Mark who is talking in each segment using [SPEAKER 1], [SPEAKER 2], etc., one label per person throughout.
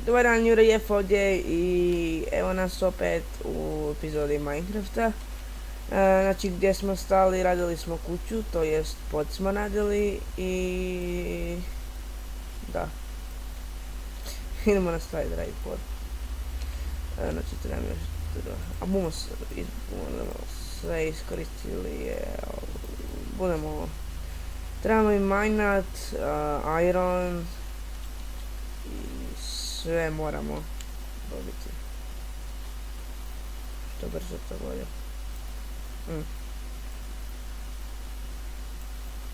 [SPEAKER 1] Dobar dan, Jure Jef ovdje i evo nas opet u epizodi Minecrafta. Znači gdje smo stali, radili smo kuću, to jest pod smo radili i... da. Idemo nastaviti raditi pod. Znači trebam još... a budemo sve iskoristili, budemo... Trebamo i minat, iron i sve moramo dobiti. Što brže to bolje.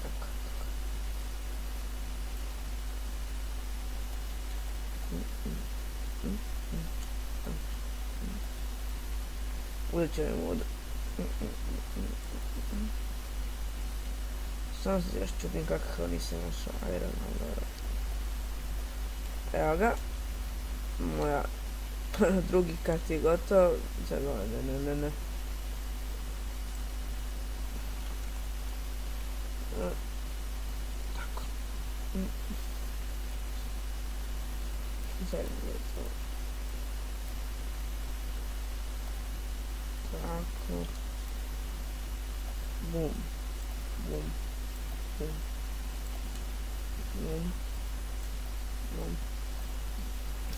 [SPEAKER 1] Tako. Uzet ću mi vodu. Samo se još čudim kako nisam našao iron, ali dobro. Evo ga. Moja drugi kat je gotov. Ne. Tako. Tako. Bum.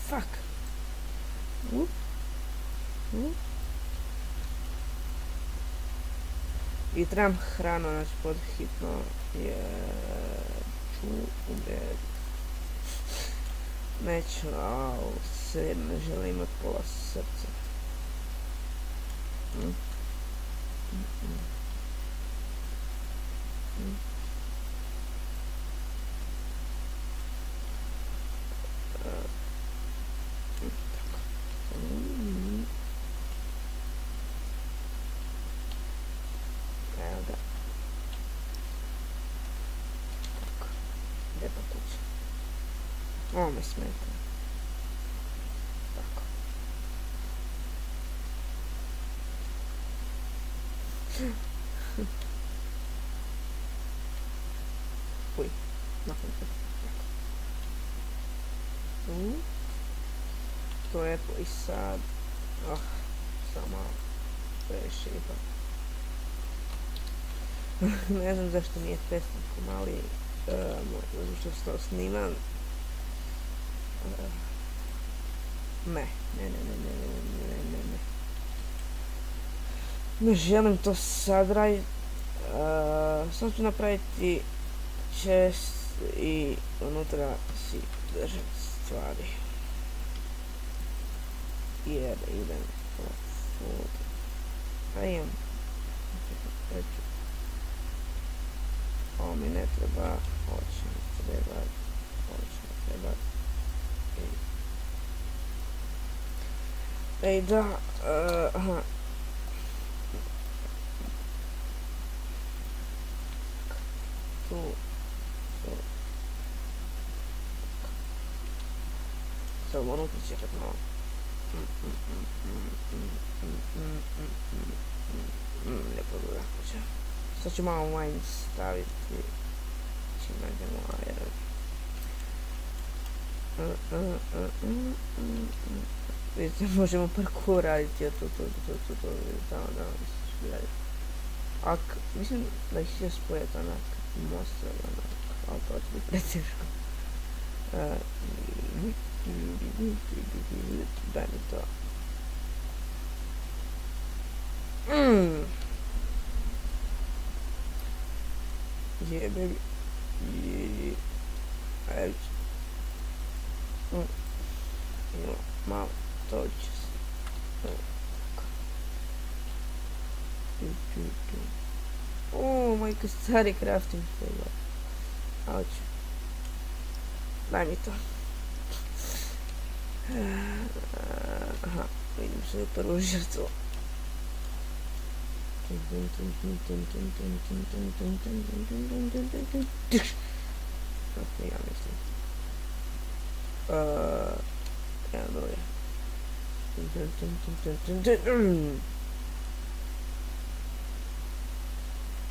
[SPEAKER 1] Fuck. I trebam hranu, znači pod hitno jer ću umrijeti. Neću, sve ne želim imat pola srca. Ovo me smeta. Tako. Uj, nakon to. To je i sad. Samo previše ipak. Ne znam zašto nije tesniku mali. Možda što se to snimam. Ne. Ne želim to sad raditi. Samo ću napraviti chest i unutra si držati stvari. Jer idem po food. A imam. Ovo mi ne treba. Ovo će mi treba. Ej da, aha. Tu. Sad moram pričekat malo. Lijepo da kuća. Sad ću malo mine staviti. Čim nađemo iron. Vidite, možemo parkour raditi, to, tamo da raditi. Mislim da ih će spojeti onak most, ali to će biti preteško. Daj mi to. Baby. Ajde. Malo, to će se. Majka stari crafting table. Auć. Daj mi to. Aha, vidim svoju prvu žrtvu. Kako ja mislim. Evo dolje.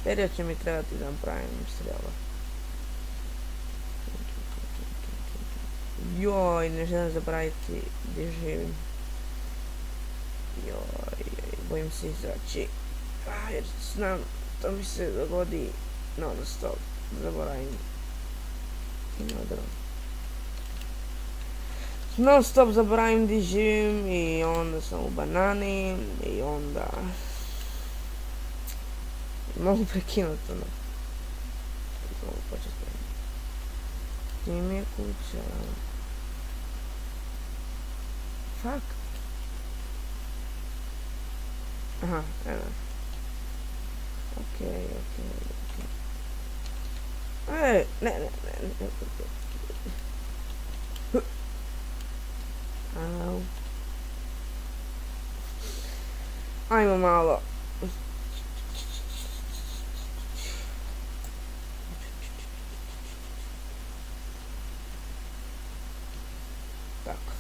[SPEAKER 1] Period će mi trebati da napravim strela. Joj, ne želim zaboraviti gdje živim. Joj, bojim se izaći. Jer znam, to mi se dogodi non stop. Zaboravim. Non stop zaboravim gdje živim i onda sam u banani i onda mogu prekinuti ono. Mogu početi prekinuti. Gdje mi je kuća? Fuck. Aha, evo. Okej. Ne. Au. Ajmo malo. Tako.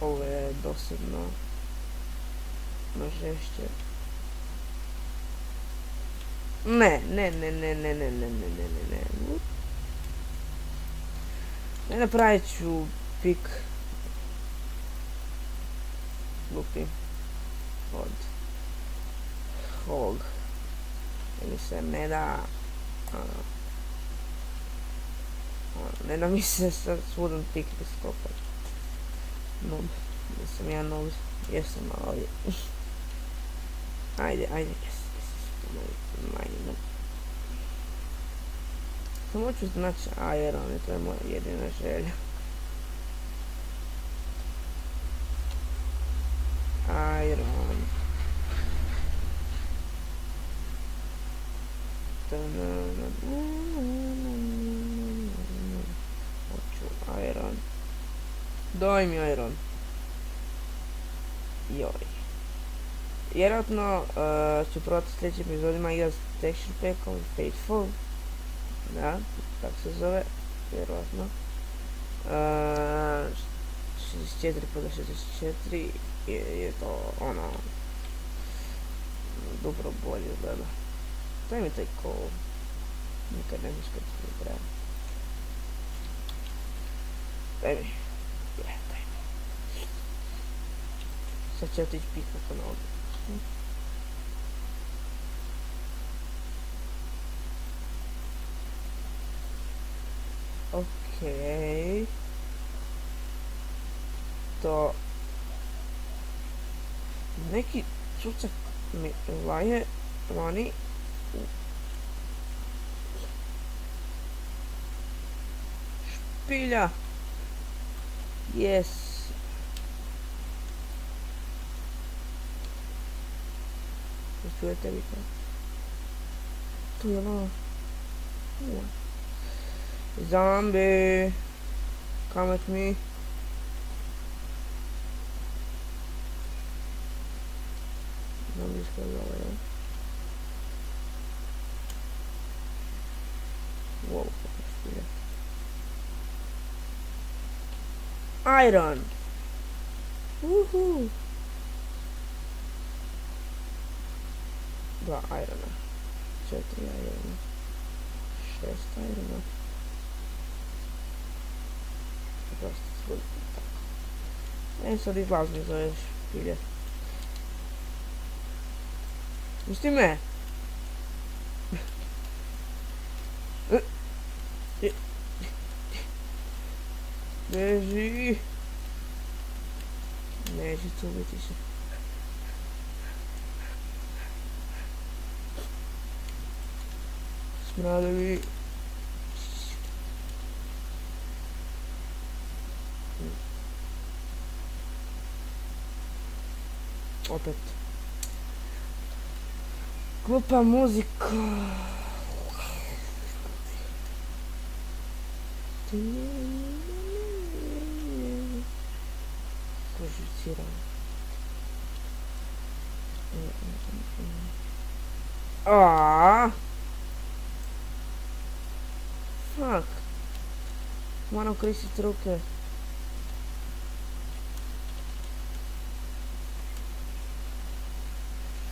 [SPEAKER 1] Ovo je dosadno. Žešće. Ne. Ne napravit ću pik. Glupi. Od ovog. Ili se ne da. Ne da mi se sad svudan pik iskopat. Noob. Nisam ja noob. Jesam, ali... Ajde. Majno. Samo ću znači Iron, to je moja jedina želja. Iron. Hoću Iron. Daj mi Iron. Joj. Vjerojatno ću probati u sljedećim epizodima igrati s Texture Packom Faithful. Da, tako se zove, vjerojatno. 64x64 je to ono dobro bolje izgleda. Daj mi taj coal. Nikad ne miš kad mi treba. Daj mi. Sad će otići pik nakon ovdje. Okej. To... Neki cucak mi laje vani. Špilja. Yes. Čujete li to? Tu je malo. Zombie. Come at me. Zombie skoro ovaj. Wow, špilja. Iron. Woohoo. 2 irona, 4 irona, 6 irona. Dosta svoj tako. Sad izlazim iz ove špilje. Pusti me! Beži! Neće cubiti se. Smradovi. Opet. Glupa muzika. Kožiciram. Aaaa. Fuck. Moram koristiti ruke.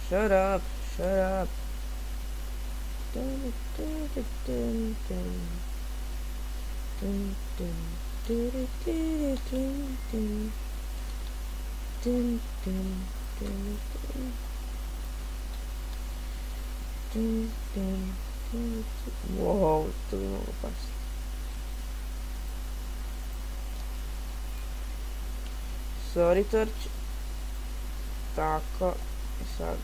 [SPEAKER 1] Shut up, shut up. Dun, dun, dun, dun, dun. Dun, dun, dun, dun, dun, dun. Dun, dun, dun, dun. Dun, dun, dun, dun. Wow, to by mogło paść. Sorry, Torć. Tako. I sad.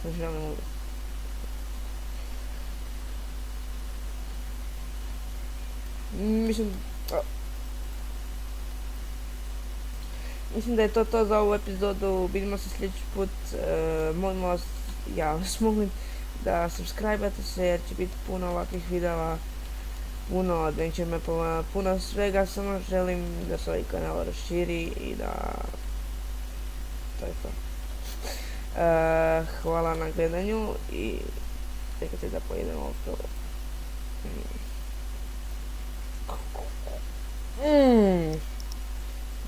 [SPEAKER 1] Znači, ja ne mogu. Mislim... Mislim da je to za ovu epizodu. Vidimo se sljedeći put. Molim vas, ja vas molim da subscribe-ate se jer će biti puno ovakvih videa. Puno adventure mapova, puno svega. Samo želim da se ovaj kanal raširi i da... To je to. Hvala na gledanju i čekajte da pojedemo ovo.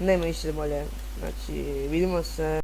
[SPEAKER 1] Nema više bolje. Znači, vidimo se.